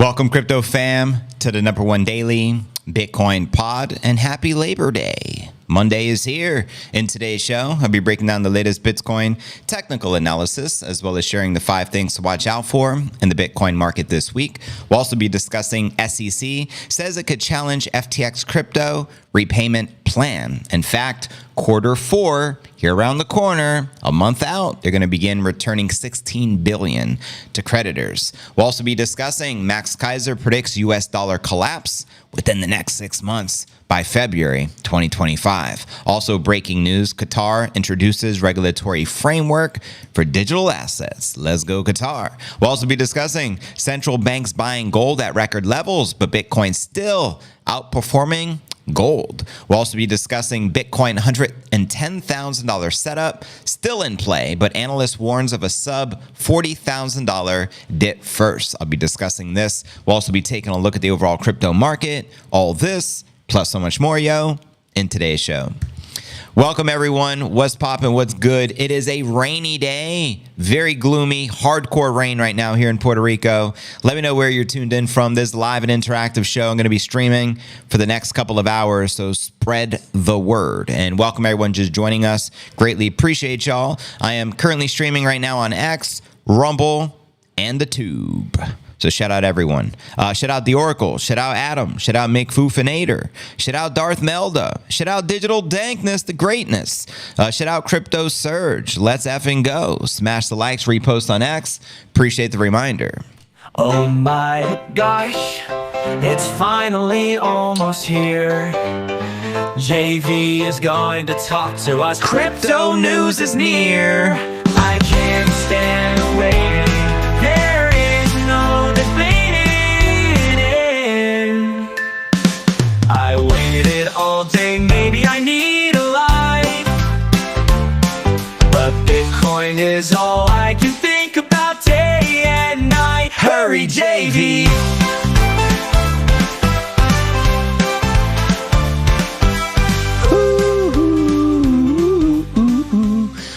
Welcome, crypto fam, to the #1 daily Bitcoin pod, and happy Labor Day. Monday is here. In today's show, I'll be breaking down the latest Bitcoin technical analysis, as well as sharing the 5 things to watch out for in the Bitcoin market this week. We'll also be discussing SEC says it could challenge FTX crypto repayment plan. In fact, Q4 here around the corner, a month out, they're going to begin returning $16 billion to creditors. We'll also be discussing Max Kaiser predicts US dollar collapse within the next 6 months by February 2025. Also breaking news, Qatar introduces regulatory framework for digital assets. Let's go Qatar. We'll also be discussing central banks buying gold at record levels, but Bitcoin still outperforming gold. We'll also be discussing Bitcoin $110,000 setup still in play, but analyst warns of a sub $40,000 dip first. I'll be discussing this. We'll also be taking a look at the overall crypto market. All this plus so much more, in today's show. Welcome, everyone. What's poppin'? What's good? It is a rainy day, very gloomy, hardcore rain right now here in Puerto Rico. Let me know where you're tuned in from. This live and interactive show I'm going to be streaming for the next couple of hours, so spread the word. And welcome, everyone just joining us. Greatly appreciate y'all. I am currently streaming right now on X, Rumble, and the Tube. So shout out everyone. Shout out the Oracle. Shout out Adam. Shout out Mick Foofinator. Shout out Darth Melda. Shout out Digital Dankness, the greatness. Shout out Crypto Surge. Let's effing go. Smash the likes, repost on X. Appreciate the reminder. Oh my gosh, it's finally almost here. JV is going to talk to us. Crypto news is near. I can't stand waiting. There is no debating. I waited all day, maybe I need a life, but Bitcoin is all I can think about day and night. Hurry, JV.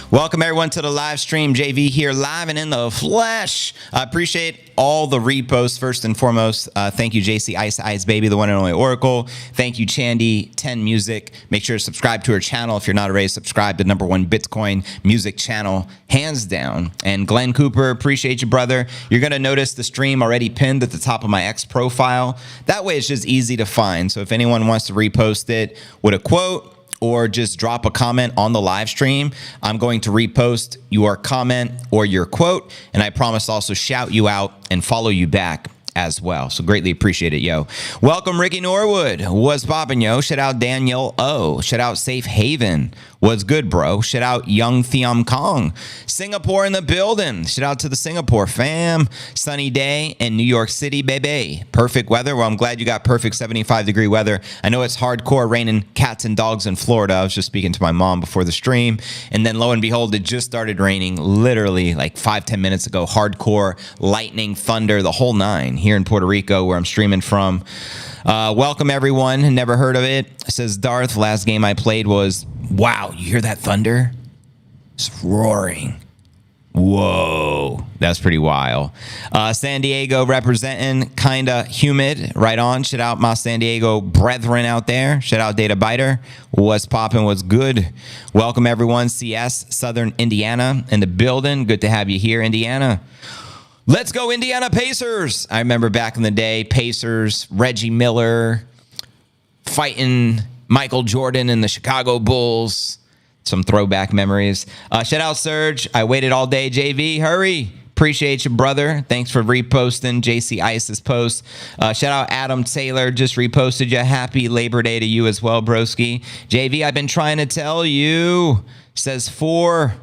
Welcome, everyone, to the live stream. JV here, live and in the flesh. I appreciate all the reposts, first and foremost. Thank you, JC Ice Baby, the one and only Oracle. Thank you, Chandy 10 Music. Make sure to subscribe to her channel if you're not already subscribed to #1 Bitcoin music channel, hands down. And Glenn Cooper, appreciate you, brother. You're going to notice the stream already pinned at the top of my X profile. That way, it's just easy to find. So if anyone wants to repost it with a quote, or just drop a comment on the live stream, I'm going to repost your comment or your quote, and I promise also shout you out and follow you back as well. So greatly appreciate it, yo. Welcome, Ricky Norwood. What's poppin', yo? Shout out Daniel O. Shout out Safe Haven. What's good, bro? Shout out Young Thiam Kong. Singapore in the building. Shout out to the Singapore fam. Sunny day in New York City, baby. Perfect weather. Well, I'm glad you got perfect 75-degree weather. I know it's hardcore raining cats and dogs in Florida. I was just speaking to my mom before the stream, and then lo and behold, it just started raining literally like 5-10 minutes ago. Hardcore lightning, thunder, the whole nine here in Puerto Rico, where I'm streaming from. Welcome, everyone. Never heard of it. Says Darth. Last game I played was, wow, you hear that thunder? It's roaring. Whoa, that's pretty wild. San Diego representing, kinda humid. Right on. Shout out my San Diego brethren out there. Shout out Data Biter. What's poppin'? What's good? Welcome, everyone. CS Southern Indiana in the building. Good to have you here, Indiana. Let's go, Indiana Pacers. I remember back in the day, Pacers, Reggie Miller, fighting Michael Jordan and the Chicago Bulls. Some throwback memories. Shout out Serge. I waited all day. JV, hurry. Appreciate you, brother. Thanks for reposting JC Ice's post. Shout out Adam Taylor. Just reposted you. Happy Labor Day to you as well, broski. JV, I've been trying to tell you. Says 4.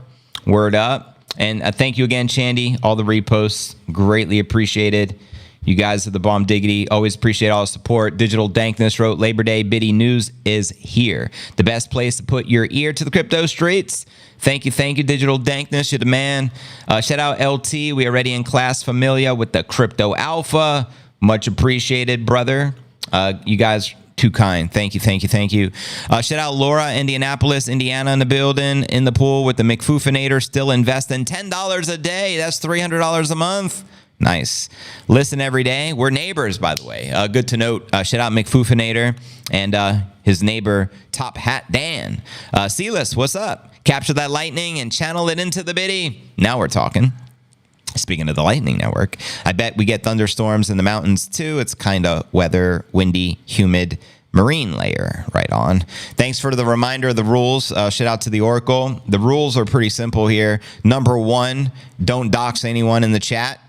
Word up. And thank you again, Chandy. All the reposts. Greatly appreciated. You guys are the bomb diggity. Always appreciate all the support. Digital Dankness wrote, Labor Day Biddy news is here. The best place to put your ear to the crypto streets. Thank you, Digital Dankness. You're the man. Shout out LT. We are already in class familia with the Crypto Alpha. Much appreciated, brother. You guys too kind. Thank you. Shout out Laura, Indianapolis, Indiana in the building, in the pool with the McFoofinator, still investing $10 a day. That's $300 a month. Nice. Listen every day. We're neighbors, by the way. Good to note. Shout out McFoofinator and his neighbor, Top Hat Dan. Sealess, what's up? Capture that lightning and channel it into the biddy. Now we're talking. Speaking of the Lightning Network, I bet we get thunderstorms in the mountains too. It's kind of weather, windy, humid, marine layer. Right on. Thanks for the reminder of the rules. Shout out to the Oracle. The rules are pretty simple here. Number 1, don't dox anyone in the chat.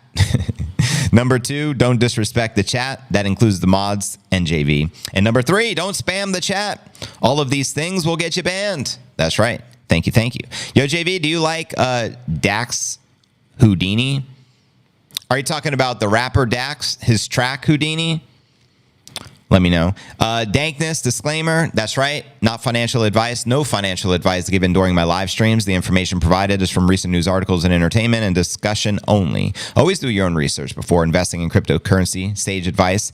Number 2, don't disrespect the chat. That includes the mods and JV. And number 3, don't spam the chat. All of these things will get you banned. That's right. Thank you. Thank you. Yo, JV, do you like Dax Houdini? Are you talking about the rapper Dax, his track Houdini? Let me know. Dankness, disclaimer. That's right. Not financial advice. No financial advice given during my live streams. The information provided is from recent news articles and entertainment and discussion only. Always do your own research before investing in cryptocurrency. Sage advice.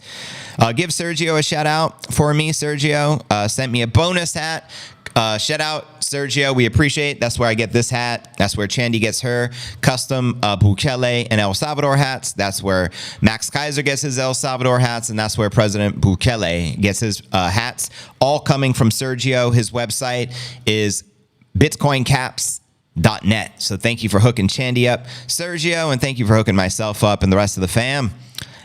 Give Sergio a shout out for me. Sergio sent me a bonus hat. Shout out Sergio, we appreciate. That's where I get this hat. That's where Chandy gets her custom Bukele and El Salvador hats. That's where Max Kaiser gets his El Salvador hats, and that's where President Bukele gets his hats. All coming from Sergio. His website is bitcoincaps.net. So thank you for hooking Chandy up, Sergio, and thank you for hooking myself up and the rest of the fam.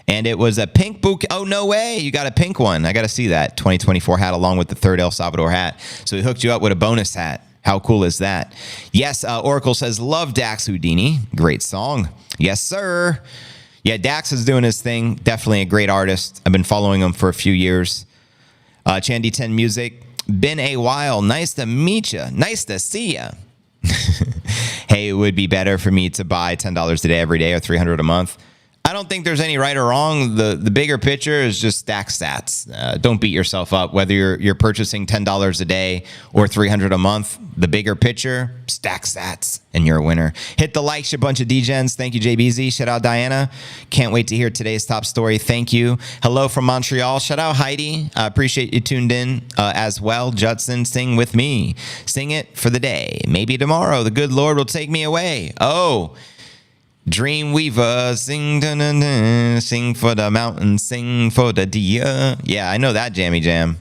And it was a pink bouquet. Oh, no way. You got a pink one. I got to see that 2024 hat along with the third El Salvador hat. So we hooked you up with a bonus hat. How cool is that? Yes, Oracle says, love Dax Houdini. Great song. Yes, sir. Yeah, Dax is doing his thing. Definitely a great artist. I've been following him for a few years. Chandy 10 Music. Been a while. Nice to meet you. Nice to see you. Hey, it would be better for me to buy $10 a day every day or $300 a month. I don't think there's any right or wrong. The bigger picture is just stack sats. Don't beat yourself up. Whether you're purchasing $10 a day or $300 a month, the bigger picture, stack sats, and you're a winner. Hit the likes, you bunch of degens. Thank you, JBZ. Shout out Diana. Can't wait to hear today's top story. Thank you. Hello from Montreal. Shout out Heidi. I appreciate you tuned in as well. Judson, sing with me. Sing it for the day. Maybe tomorrow the good Lord will take me away. Oh, Dreamweaver, sing, dun, dun, dun, sing for the mountain, sing for the deer. Yeah, I know that jammy jam.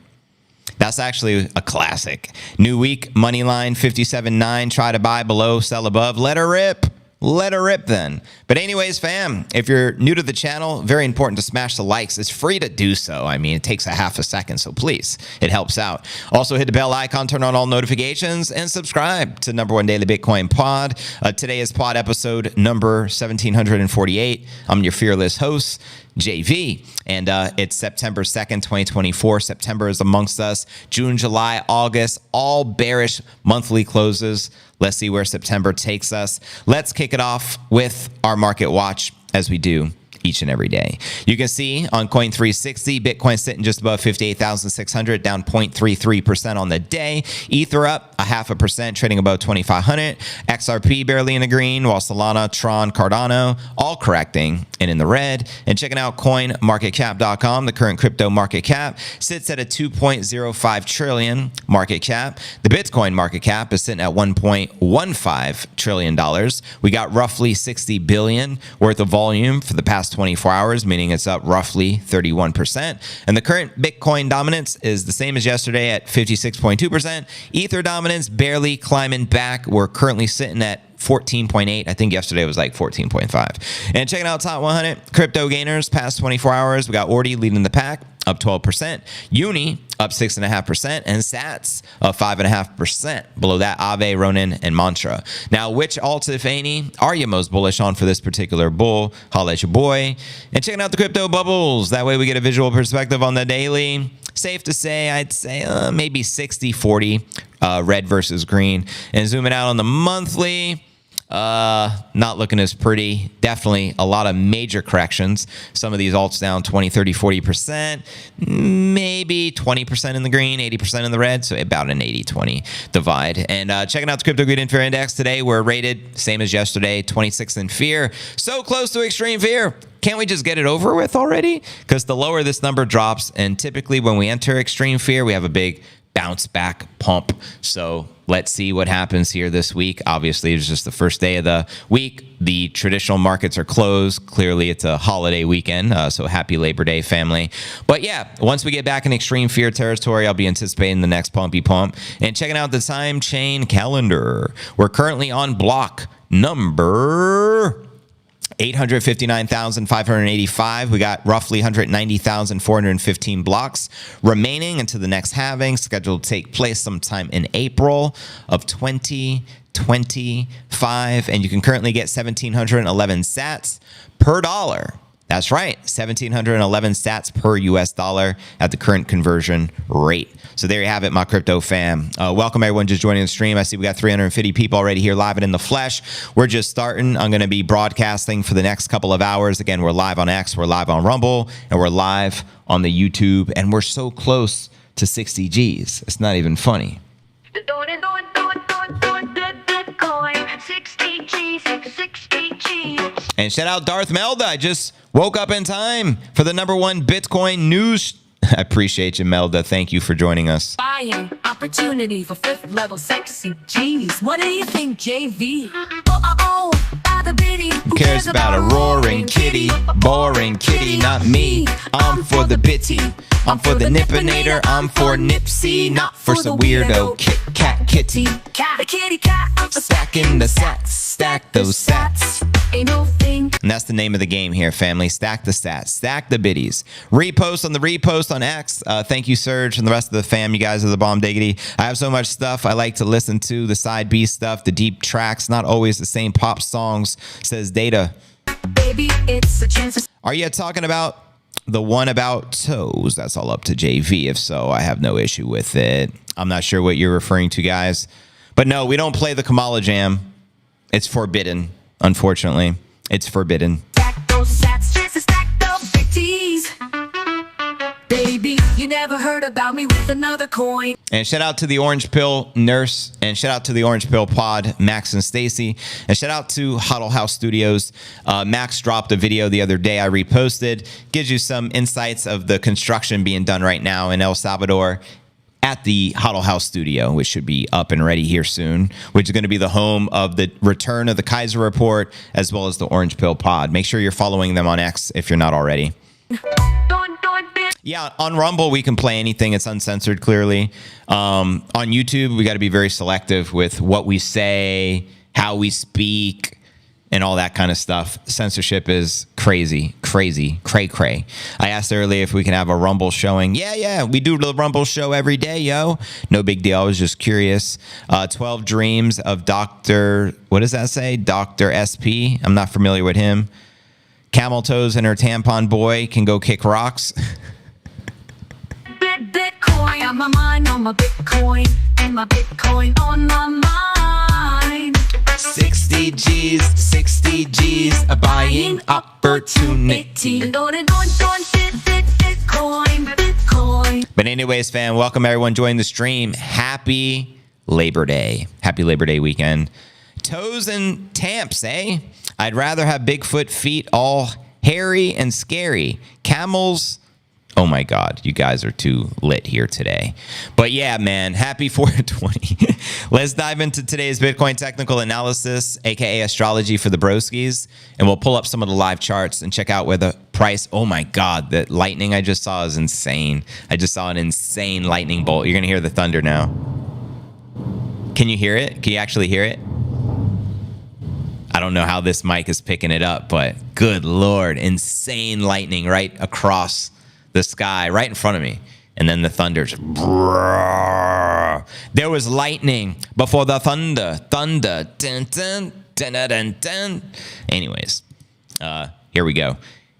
That's actually a classic. New week, Moneyline 57.9. Try to buy below, sell above. Let her rip. Let her rip then. But anyways, fam, if you're new to the channel, very important to smash the likes. It's free to do so. I mean, it takes a half a second, so please, it helps out. Also, hit the bell icon, turn on all notifications, and subscribe to #1 Daily Bitcoin Pod. Today is pod episode number 1748. I'm your fearless host, JV, and it's September 2nd, 2024. September is amongst us. June, July, August, all bearish monthly closes. Let's see where September takes us. Let's kick it off with our market watch as we do each and every day. You can see on Coin360, Bitcoin sitting just above 58,600, down 0.33% on the day. Ether up 0.5%, trading above 2,500. XRP barely in the green, while Solana, Tron, Cardano all correcting and in the red. And checking out coinmarketcap.com, the current crypto market cap sits at a 2.05 trillion market cap. The Bitcoin market cap is sitting at $1.15 trillion. We got roughly 60 billion worth of volume for the past 24 hours, meaning it's up roughly 31%. And the current Bitcoin dominance is the same as yesterday at 56.2%. Ether dominance barely climbing back. We're currently sitting at 14.8. I think yesterday was like 14.5. And checking out top 100 crypto gainers past 24 hours. We got Ordi leading the pack, up 12%. Uni up 6.5%, and Sats up 5.5%. Below that, Aave, Ronin, and Mantra. Now, which alts, if any, are you most bullish on for this particular bull? Holla at your boy. And checking out the crypto bubbles. That way we get a visual perspective on the daily. Safe to say, I'd say maybe 60-40 red versus green. And zooming out on the monthly, not looking as pretty. Definitely a lot of major corrections. Some of these alts down 20, 30, 40%, maybe 20% in the green, 80% in the red. So about an 80-20 divide. And checking out the Crypto Greed and Fear Index today, we're rated same as yesterday, 26 in fear. So close to extreme fear. Can't we just get it over with already? Because the lower this number drops, and typically when we enter extreme fear, we have a big bounce back pump. So let's see what happens here this week. Obviously, it's just the first day of the week. The traditional markets are closed. Clearly, it's a holiday weekend. So happy Labor Day, family. But yeah, once we get back in extreme fear territory, I'll be anticipating the next pumpy pump and checking out the time chain calendar. We're currently on block number 859,585. We got roughly 190,415 blocks remaining until the next halving, scheduled to take place sometime in April of 2025. And you can currently get 1,711 sats per dollar. That's right, 1,711 sats per US dollar at the current conversion rate. So there you have it, my crypto fam. Welcome everyone just joining the stream. I see we got 350 people already here live and in the flesh. We're just starting. I'm going to be broadcasting for the next couple of hours. Again, we're live on X, we're live on Rumble, and we're live on the YouTube. And we're so close to 60 G's. It's not even funny. 60 G's, 60 G's. And shout out Darth Melda. I just woke up in time for the #1 Bitcoin news. I appreciate you, Melda. Thank you for joining us. Buying opportunity for 5th level 60 G's. What do you think, JV? Who cares about a roaring kitty? Boring kitty, not me. I'm for the bitty. I'm for the nippinator. I'm for Nipsey, not for some weirdo Kit Kat kitty. Kitty cat. Stacking the sats. Stack those sats. Ain't no thing. And that's the name of the game here, family. Stack the stats. Stack the biddies. Repost on the repost on X. Thank you, Serge, and the rest of the fam. You guys are the bomb diggity. I have so much stuff I like to listen to. The side B stuff, the deep tracks, not always the same pop songs, says Data. Baby, it's a chance. Are you talking about the one about toes? That's all up to JV. If so, I have no issue with it. I'm not sure what you're referring to, guys. But no, we don't play the Kamala Jam. It's forbidden. Unfortunately, it's forbidden. Stack those sats, stack those bitties. Baby, you never heard about me with another coin. And shout out to the Orange Pill Nurse, and shout out to the Orange Pill Pod, Max and Stacy, and shout out to Huddle House Studios. Max dropped a video the other day I reposted. Gives you some insights of the construction being done right now in El Salvador at the Huddle House Studio, which should be up and ready here soon, which is going to be the home of the return of the Kaiser Report, as well as the Orange Pill Pod. Make sure you're following them on X if you're not already. Yeah, on Rumble, we can play anything. It's uncensored, clearly. On YouTube, we got to be very selective with what we say, how we speak, and all that kind of stuff. Censorship is crazy, cray. I asked earlier if we can have a Rumble showing. Yeah, we do the Rumble show every day, yo. No big deal. I was just curious. 12 Dreams of Dr. What does that say? Dr. SP. I'm not familiar with him. Camel Toes and her tampon boy can go kick rocks. Bitcoin on my mind, on my Bitcoin, and my Bitcoin on my mind. 60 G's, a buying opportunity. Bitcoin. But anyways, fam, welcome everyone joining the stream. Happy Labor Day. Happy Labor Day weekend. Toes and tamps, eh? I'd rather have Bigfoot feet all hairy and scary. Camels. Oh my God, you guys are too lit here today. But yeah, man, happy 420. Let's dive into today's Bitcoin technical analysis, aka astrology for the broskies, and we'll pull up some of the live charts and check out where the price. Oh my God, the lightning I just saw is insane. I just saw an insane lightning bolt. You're gonna hear the thunder now. Can you hear it? Can you actually hear it? I don't know how this mic is picking it up, but good Lord, insane lightning right across the sky, right in front of me. And then the thunder's. There was lightning before the thunder. Dun, dun, dun, dun, dun, dun. Anyways, here we go.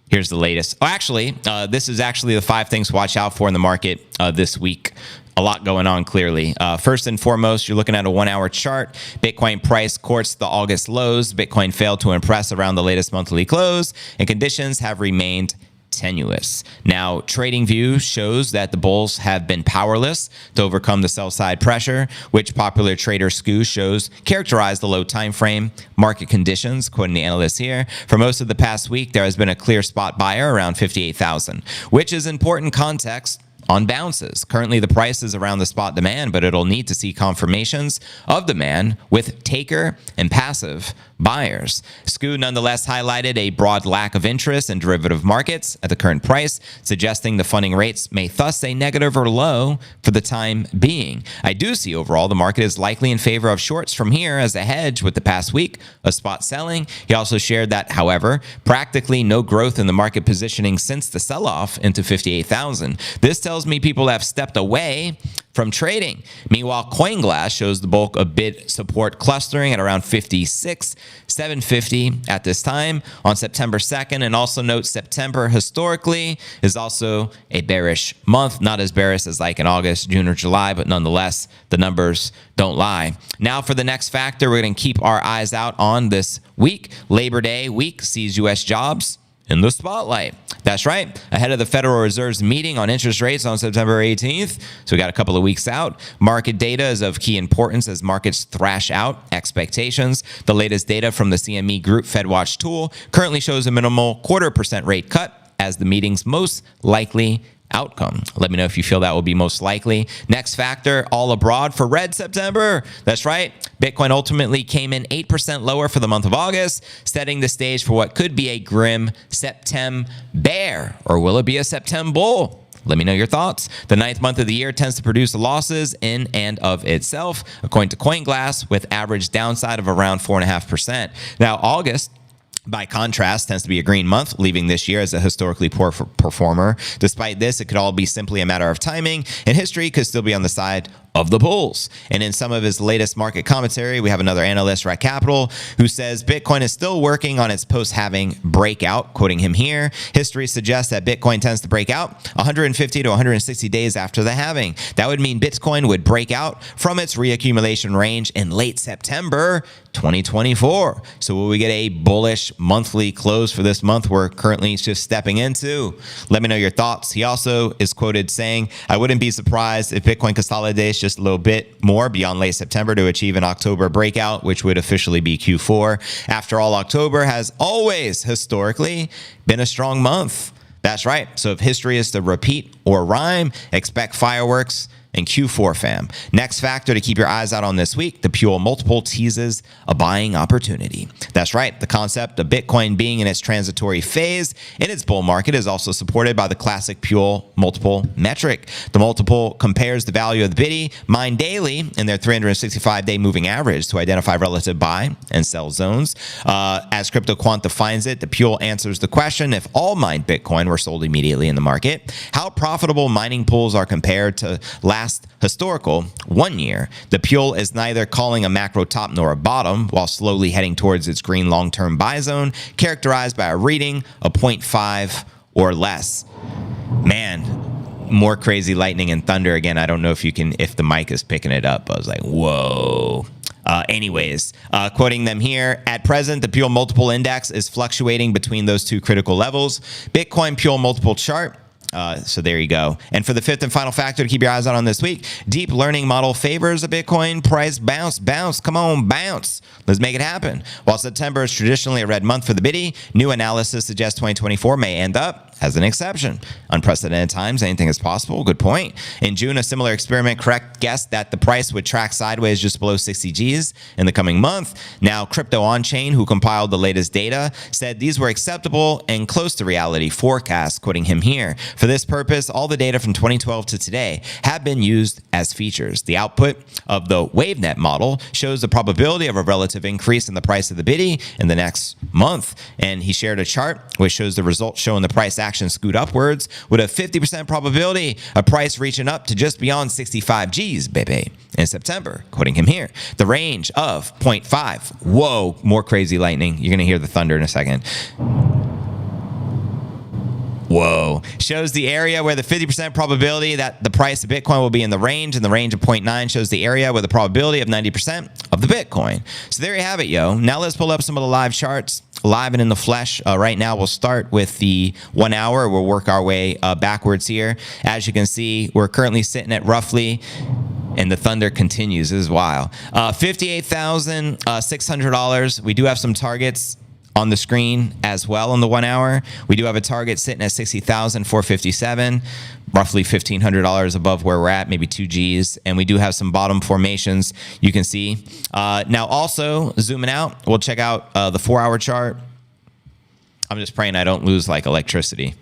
Here's the latest. Oh, actually, this is actually the 5 things to watch out for in the market this week. A lot going on, clearly. First and foremost, you're looking at a 1-hour chart. Bitcoin price courts the August lows. Bitcoin failed to impress around the latest monthly close, and conditions have remained tenuous. Now, TradingView shows that the bulls have been powerless to overcome the sell-side pressure, which popular trader Scoo shows characterize the low time frame market conditions, quoting the analysts here. For most of the past week, there has been a clear spot buyer around 58,000, which is important context on bounces. Currently, the price is around the spot demand, but it'll need to see confirmations of demand with taker and passive buyers. Scoot nonetheless highlighted a broad lack of interest in derivative markets at the current price, suggesting the funding rates may thus stay negative or low for the time being. I do see overall the market is likely in favor of shorts from here as a hedge with the past week of spot selling. He also shared that, however, practically no growth in the market positioning since the sell-off into 58,000. This tells me people have stepped away from trading. Meanwhile, CoinGlass shows the bulk of bid support clustering at around 56,750 at this time on September 2nd. And also note September historically is also a bearish month, not as bearish as like in August, June, or July, but nonetheless, the numbers don't lie. Now for the next factor, we're going to keep our eyes out on this week. Labor Day week sees U.S. jobs in the spotlight. That's right. Ahead of the Federal Reserve's meeting on interest rates on September 18th, so we got a couple of weeks out. Market data is of key importance as markets thrash out expectations. The latest data from the CME Group FedWatch tool currently shows a minimal 0.25% rate cut as the meeting's most likely outcome. Let me know if you feel that will be most likely. Next factor, all abroad for red September. That's right. Bitcoin ultimately came in 8% lower for the month of August, setting the stage for what could be a grim September bear, or will it be a September bull? Let me know your thoughts. The 9th month of the year tends to produce losses in and of itself, according to CoinGlass, with average downside of around 4.5%. Now, August, by contrast, tends to be a green month, leaving this year as a historically poor performer. Despite this, it could all be simply a matter of timing, and history could still be on the side of the bulls. And in some of his latest market commentary, we have another analyst, Rat Capital, who says Bitcoin is still working on its post-halving breakout. Quoting him here, history suggests that Bitcoin tends to break out 150 to 160 days after the halving. That would mean Bitcoin would break out from its reaccumulation range in late September 2024. So will we get a bullish monthly close for this month we're currently just stepping into? Let me know your thoughts. He also is quoted saying, I wouldn't be surprised if Bitcoin consolidates just a little bit more beyond late September to achieve an October breakout, which would officially be Q4. After all, October has always historically been a strong month. That's right. So if history is to repeat or rhyme, expect fireworks and Q4, fam. Next factor to keep your eyes out on this week, the Puel multiple teases a buying opportunity. That's right. The concept of Bitcoin being in its transitory phase in its bull market is also supported by the classic Puel multiple metric. The multiple compares the value of the Biddy mined daily in their 365-day moving average to identify relative buy and sell zones. As CryptoQuant defines it, the Puel answers the question, if all mined Bitcoin were sold immediately in the market, how profitable mining pools are compared to last historical 1 year. The Puel is neither calling a macro top nor a bottom, while slowly heading towards its green long-term buy zone, characterized by a reading of 0.5 or less. Man, more crazy lightning and thunder again. I don't know if the mic is picking it up. I was like, whoa. Quoting them here, at present, the Puel multiple index is fluctuating between those two critical levels. Bitcoin Puel multiple chart. So there you go. And for the fifth and final factor to keep your eyes on this week, deep learning model favors a Bitcoin price bounce. Come on, bounce. Let's make it happen. While September is traditionally a red month for the Biddy, new analysis suggests 2024 may end up as an exception. Unprecedented times, anything is possible. Good point. In June, a similar experiment guessed that the price would track sideways just below 60 Gs in the coming month. Now, Crypto On-Chain, who compiled the latest data, said these were acceptable and close to reality forecasts, quoting him here. For this purpose, all the data from 2012 to today have been used as features. The output of the WaveNet model shows the probability of a relative increase in the price of the Biddy in the next month. And he shared a chart which shows the results showing the price action scoot upwards with a 50% probability of price reaching up to just beyond 65 Gs, baby, in September, quoting him here. The range of 0.5. Whoa, more crazy lightning. You're going to hear the thunder in a second. Whoa. Shows the area where the 50% probability that the price of Bitcoin will be in the range, and the range of 0.9 shows the area where the probability of 90% of the Bitcoin. So there you have it, yo. Now let's pull up some of the live charts, live and in the flesh. Right now, we'll start with the 1 hour. We'll work our way backwards here. As you can see, we're currently sitting at roughly, and the thunder continues. This is wild. $58,600. We do have some targets on the screen as well on the 1 hour. We do have a target sitting at 60,457, roughly $1,500 above where we're at, maybe 2 Gs. And we do have some bottom formations you can see. Now also zooming out, we'll check out the 4 hour chart. I'm just praying I don't lose like electricity.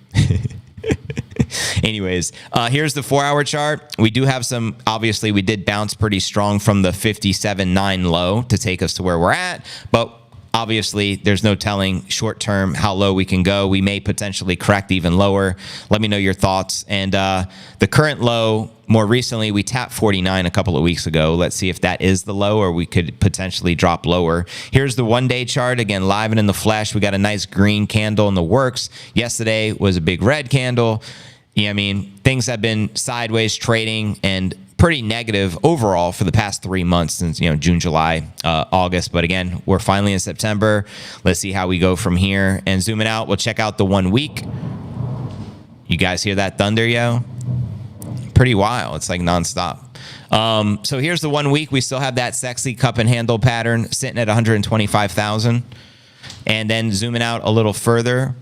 Anyways, here's the 4 hour chart. We do have some, obviously we did bounce pretty strong from the 57.9 low to take us to where we're at, but obviously there's no telling short term how low we can go. We may potentially correct even lower. Let me know your thoughts. And the current low, more recently, we tapped 49 a couple of weeks ago. Let's see if that is the low or we could potentially drop lower. Here's the 1 day chart. Again, live and in the flesh. We got a nice green candle in the works. Yesterday was a big red candle. Yeah, I mean, things have been sideways trading and pretty negative overall for the past 3 months since, June, July, August. But again, we're finally in September. Let's see how we go from here. And zooming out, we'll check out the 1 week. You guys hear that thunder, yo? Pretty wild. It's like nonstop. So here's the 1 week. We still have that sexy cup and handle pattern sitting at 125,000. And then zooming out a little further,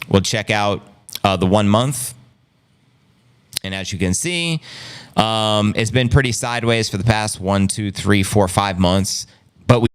we'll check out the 1 month. And as you can see, it's been pretty sideways for the past 1, 2, 3, 4, 5 months. But we